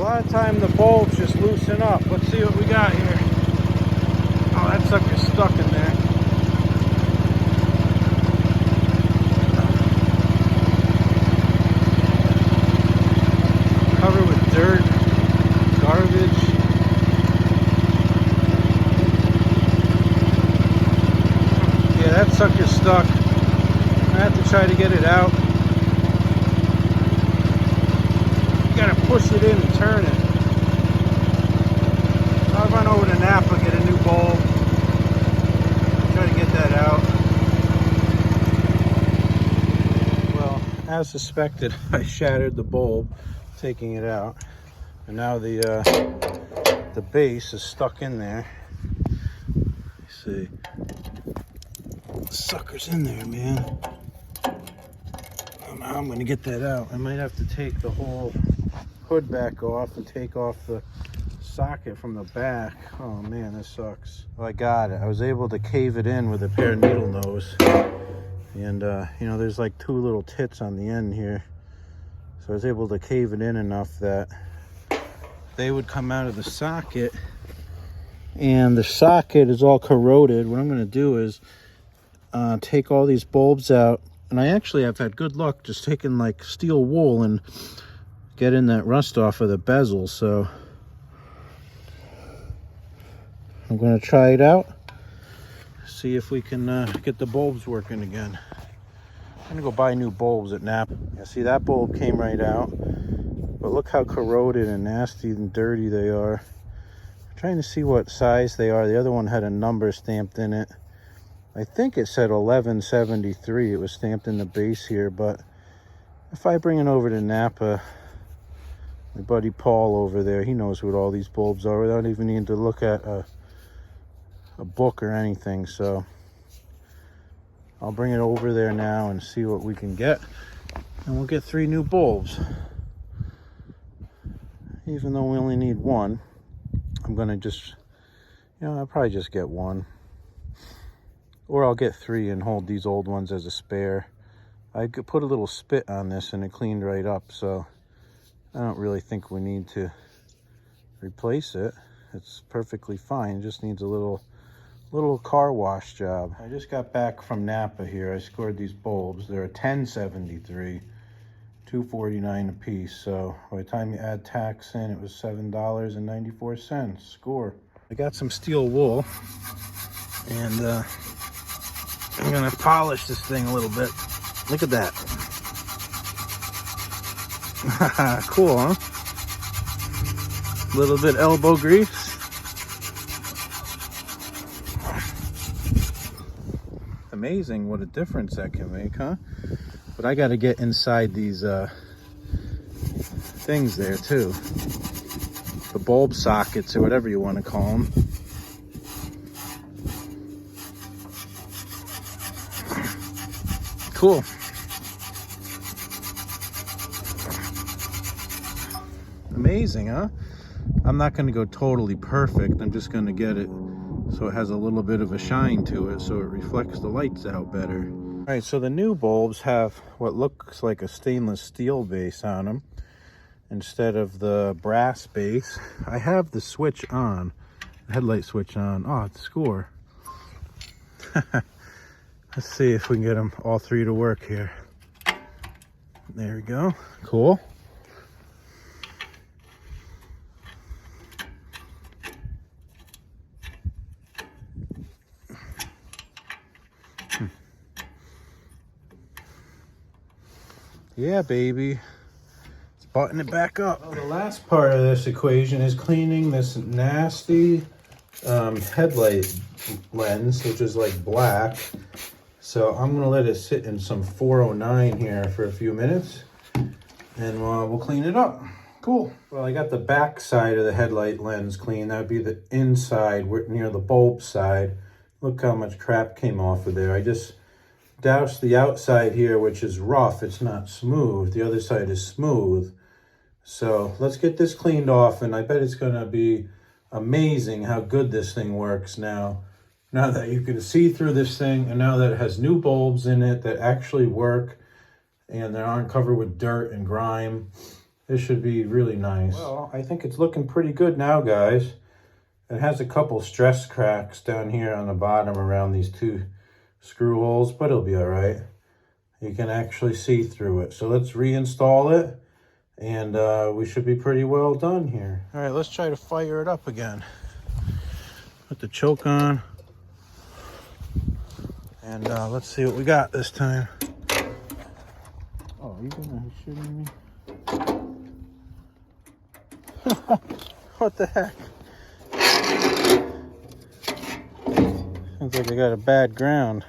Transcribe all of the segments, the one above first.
lot of time the bulbs just loosen up. Let's see what we got here. Oh, that sucker's stuck in there. Covered with dirt, garbage. Yeah, that sucker's stuck. I have to try to get it out. You gotta push it in and turn it. I'll run over to Napa, get a new bulb. Try to get that out. Well, as suspected, I shattered the bulb taking it out. And now the base is stuck in there. Let's see. The sucker's in there, man. Now I'm gonna get that out. I might have to take the whole hood back off and take off the socket from the back. Oh man, this sucks. Well, I got it. I was able to cave it in with a pair of needle nose. And you know, there's like two little tits on the end here. So I was able to cave it in enough that they would come out of the socket. And the socket is all corroded. What I'm gonna do is take all these bulbs out. And I actually have had good luck just taking like steel wool and getting that rust off of the bezel. So I'm going to try it out, see if we can get the bulbs working again. I'm going to go buy new bulbs at Napa. Yeah, see, that bulb came right out, but look how corroded and nasty and dirty they are. I'm trying to see what size they are. The other one had a number stamped in it. I think it said 1173. It was stamped in the base here, but if I bring it over to Napa, my buddy Paul over there, he knows what all these bulbs are without even needing to look at a book or anything. So I'll bring it over there now and see what we can get, and we'll get 3 new bulbs. Even though we only need 1, I'm gonna just, you know, I'll probably just get 1. Or I'll get 3 and hold these old ones as a spare. I could put a little spit on this and it cleaned right up, so I don't really think we need to replace it. It's perfectly fine. It just needs a little car wash job. I just got back from Napa here. I scored these bulbs. They're a 1073, $2.49 a piece. So by the time you add tax in, it was $7.94. Score. I got some steel wool, and I'm gonna polish this thing a little bit. Look at that. Cool, huh? A little bit elbow grease. Amazing what a difference that can make, huh? But I gotta get inside these things there too. The bulb sockets, or whatever you want to call them. Cool. Amazing, huh? I'm not going to go totally perfect. I'm just going to get it so it has a little bit of a shine to it, so it reflects the lights out better. All right, so the new bulbs have what looks like a stainless steel base on them instead of the brass base. I have the switch on, the headlight switch on. Oh, it's score. Let's see if we can get them all 3 to work here. There we go. Cool. Yeah, baby. Let's button it back up. Well, the last part of this equation is cleaning this nasty headlight lens, which is like black. So I'm gonna let it sit in some 409 here for a few minutes, and we'll clean it up. Cool. Well, I got the back side of the headlight lens clean. That would be the inside, near the bulb side. Look how much crap came off of there. I just doused the outside here, which is rough. It's not smooth. The other side is smooth. So let's get this cleaned off, and I bet it's gonna be amazing how good this thing works now. Now that you can see through this thing, and now that it has new bulbs in it that actually work, and they aren't covered with dirt and grime. This should be really nice. Well, I think it's looking pretty good now, guys. It has a couple stress cracks down here on the bottom around these two screw holes, but it'll be all right. You can actually see through it. So let's reinstall it, and we should be pretty well done here. All right, let's try to fire it up again. Put the choke on, and let's see what we got this time. Oh, are you gonna shitting me? What the heck? Sounds like I got a bad ground.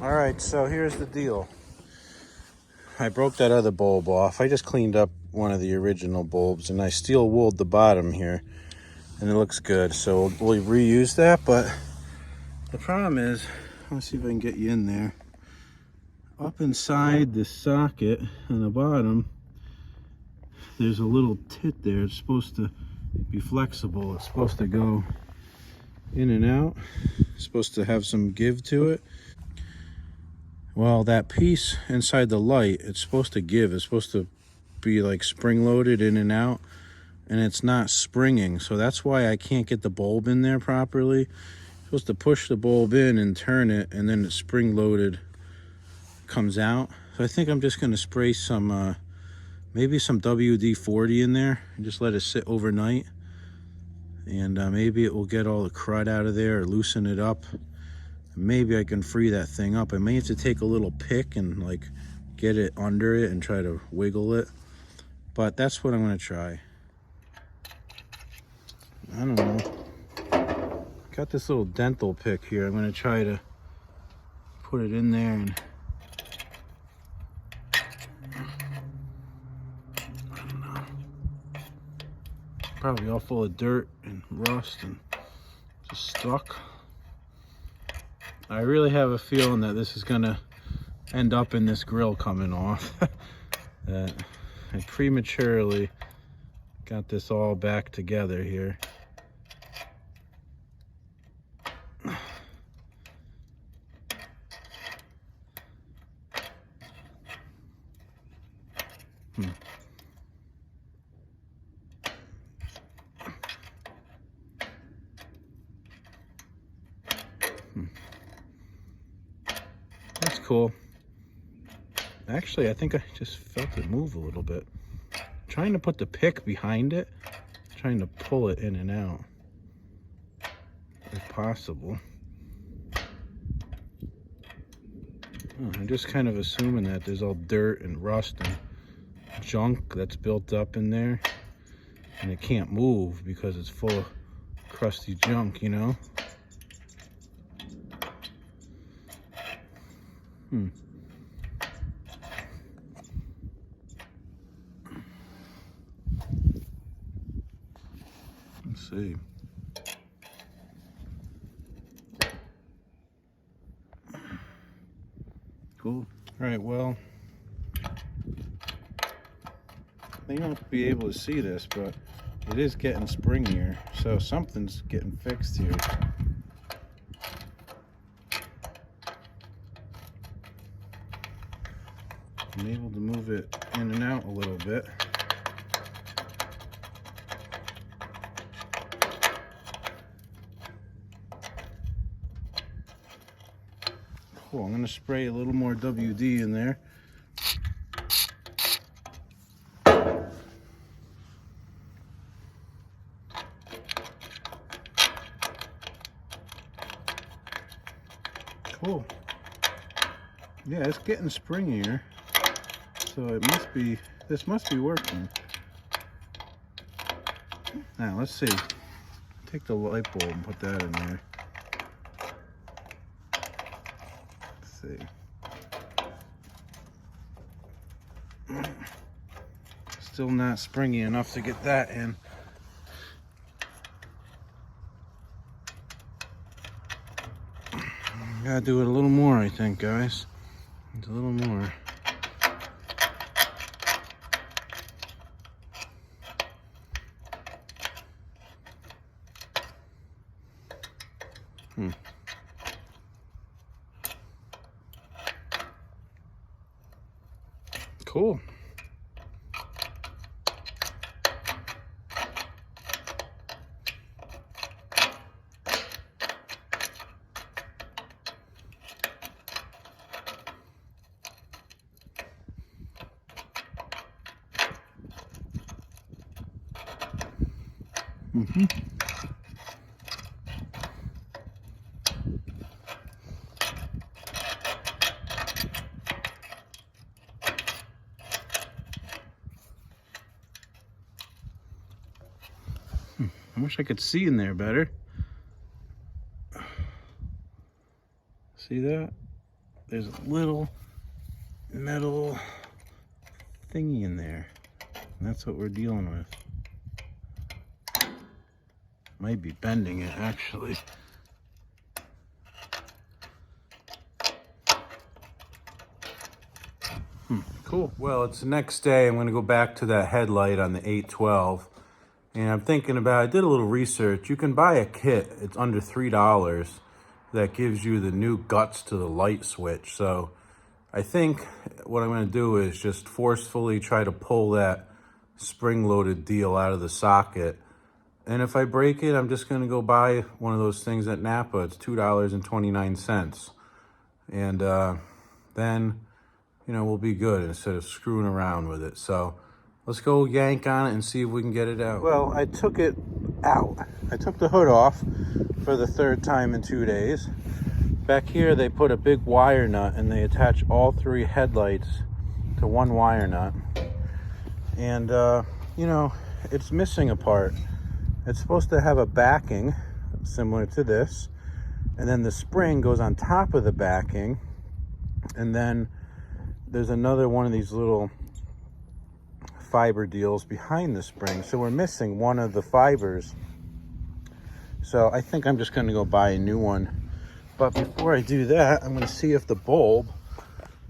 Alright, so here's the deal. I broke that other bulb off. I just cleaned up one of the original bulbs, and I steel wooled the bottom here, and it looks good. So we'll reuse that, but the problem is, let's see if I can get you in there. Up inside the socket on the bottom, there's a little tit there. It's supposed to be flexible. It's supposed to go in and out. It's supposed to have some give to it. Well, that piece inside the light, it's supposed to give. It's supposed to be like spring-loaded in and out, and it's not springing. So that's why I can't get the bulb in there properly. I'm supposed to push the bulb in and turn it, and then it's spring-loaded comes out. So I think I'm just going to spray some, maybe some WD-40 in there and just let it sit overnight. And maybe it will get all the crud out of there or loosen it up. Maybe I can free that thing up. I may have to take a little pick and like get it under it and try to wiggle it. But that's what I'm going to try. I don't know. Got this little dental pick here. I'm going to try to put it in there and I don't know. Probably all full of dirt and rust and just stuck. I really have a feeling that this is gonna end up in this grill coming off. That I prematurely got this all back together here. That's cool. Actually, I think I just felt it move a little bit. Trying to put the pick behind it, trying to pull it in and out, if possible. I'm just kind of assuming that there's all dirt and rust and junk that's built up in there, and it can't move because it's full of crusty junk, you know? Let's see. Cool. All right, well, you won't be able to see this, but it is getting springier, so something's getting fixed here. I'm able to move it in and out a little bit. Cool, I'm gonna spray a little more WD in there. Cool. Yeah, it's getting springier, so it must be, this must be working. Now let's see. Take the light bulb and put that in there. Let's see. Still not springy enough to get that in. Gotta do it a little more, I think, guys. It's a little more. Cool. I wish I could see in there better. See that? There's a little metal thingy in there. And that's what we're dealing with. Might be bending it, actually. Cool. Well, it's the next day. I'm going to go back to that headlight on the 812. And I'm thinking about, I did a little research. You can buy a kit. It's under $3 that gives you the new guts to the light switch. So I think what I'm going to do is just forcefully try to pull that spring-loaded deal out of the socket. And if I break it, I'm just going to go buy one of those things at Napa. It's $2.29. And then, you know, we'll be good instead of screwing around with it. So let's go yank on it and see if we can get it out. Well, I took it out. I took the hood off for the third time in 2 days. Back here, they put a big wire nut and they attach all three headlights to one wire nut. And, you know, it's missing a part. It's supposed to have a backing similar to this. And then the spring goes on top of the backing. And then there's another one of these little fiber deals behind the spring. So we're missing one of the fibers. So I think I'm just going to go buy a new one. But before I do that, I'm going to see if the bulb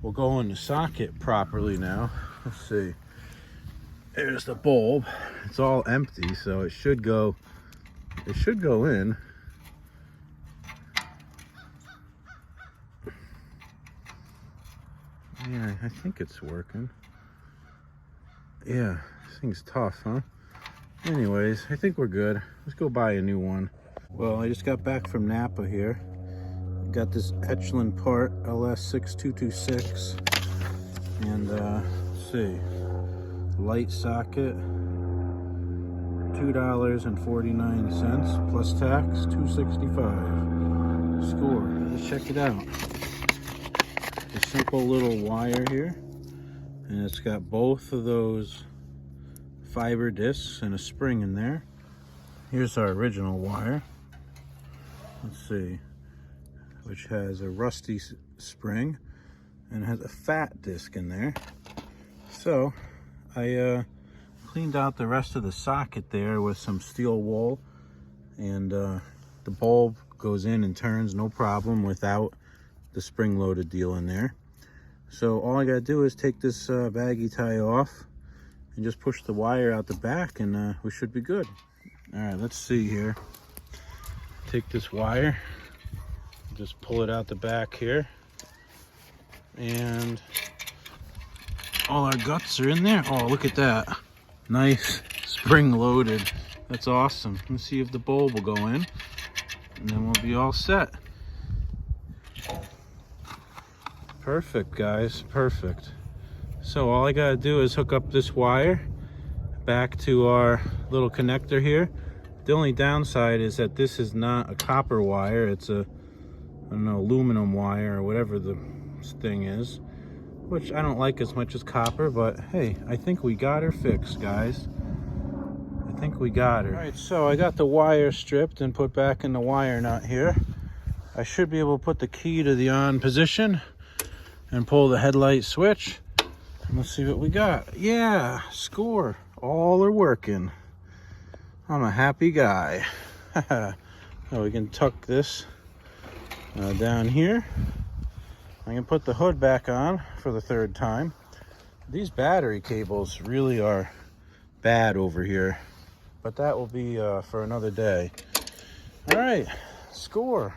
will go in the socket properly now. Let's see. There's the bulb. It's all empty, so it should go in. Yeah, I think it's working. Yeah, this thing's tough, huh? Anyways, I think we're good. Let's go buy a new one. Well, I just got back from Napa here. Got this Echelon part, LS6226. And, let's see. Light socket, $2.49 plus tax, $2.65. Score. Let's check it out. A simple little wire here, and it's got both of those fiber discs and a spring in there. Here's our original wire. Let's see, which has a rusty spring and has a fat disc in there. So I cleaned out the rest of the socket there with some steel wool, and the bulb goes in and turns no problem without the spring-loaded deal in there. So all I gotta do is take this baggy tie off and just push the wire out the back, and we should be good. All right, let's see here. Take this wire, just pull it out the back here, and all our guts are in there. Oh, look at that. Nice, spring loaded. That's awesome. Let's see if the bulb will go in, and then we'll be all set. Perfect, guys, perfect. So all I gotta do is hook up this wire back to our little connector here. The only downside is that this is not a copper wire. It's a, I don't know, aluminum wire or whatever the thing is, which I don't like as much as copper, but hey, I think we got her fixed, guys. I think we got her. All right, so I got the wire stripped and put back in the wire nut here. I should be able to put the key to the on position and pull the headlight switch. And let's see what we got. Yeah, score. All are working. I'm a happy guy. So we can tuck this down here. I can put the hood back on for the third time. These battery cables really are bad over here, but that will be for another day. All right, score.